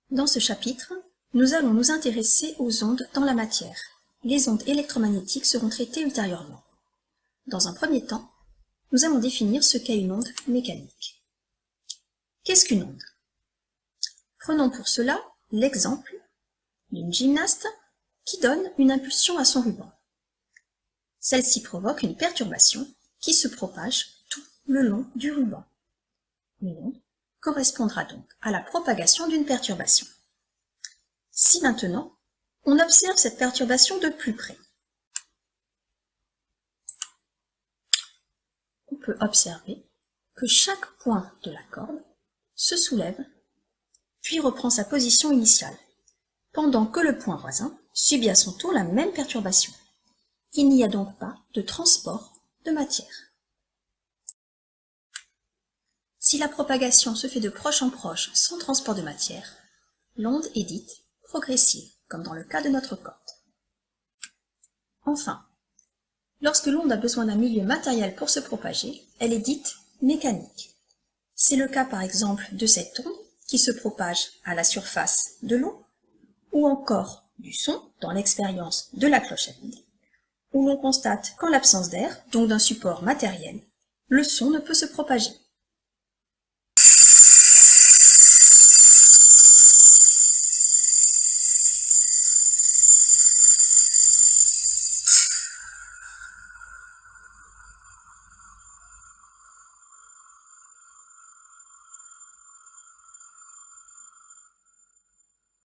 Dans ce chapitre, nous allons nous intéresser aux ondes dans la matière. Les ondes électromagnétiques seront traitées ultérieurement. Dans un premier temps, nous allons définir ce qu'est une onde mécanique. Qu'est-ce qu'une onde? Prenons pour cela l'exemple d'une gymnaste qui donne une impulsion à son ruban. Celle-ci provoque une perturbation qui se propage tout le long du ruban. Une onde correspondra donc à la propagation d'une perturbation. Si maintenant, on observe cette perturbation de plus près, on peut observer que chaque point de la corde se soulève, puis reprend sa position initiale, pendant que le point voisin subit à son tour la même perturbation. Il n'y a donc pas de transport de matière. Si la propagation se fait de proche en proche sans transport de matière, l'onde est dite progressive, comme dans le cas de notre corde. Enfin, lorsque l'onde a besoin d'un milieu matériel pour se propager, elle est dite mécanique. C'est le cas par exemple de cette onde qui se propage à la surface de l'eau, ou encore du son dans l'expérience de la cloche à vide, où l'on constate qu'en l'absence d'air, donc d'un support matériel, le son ne peut se propager.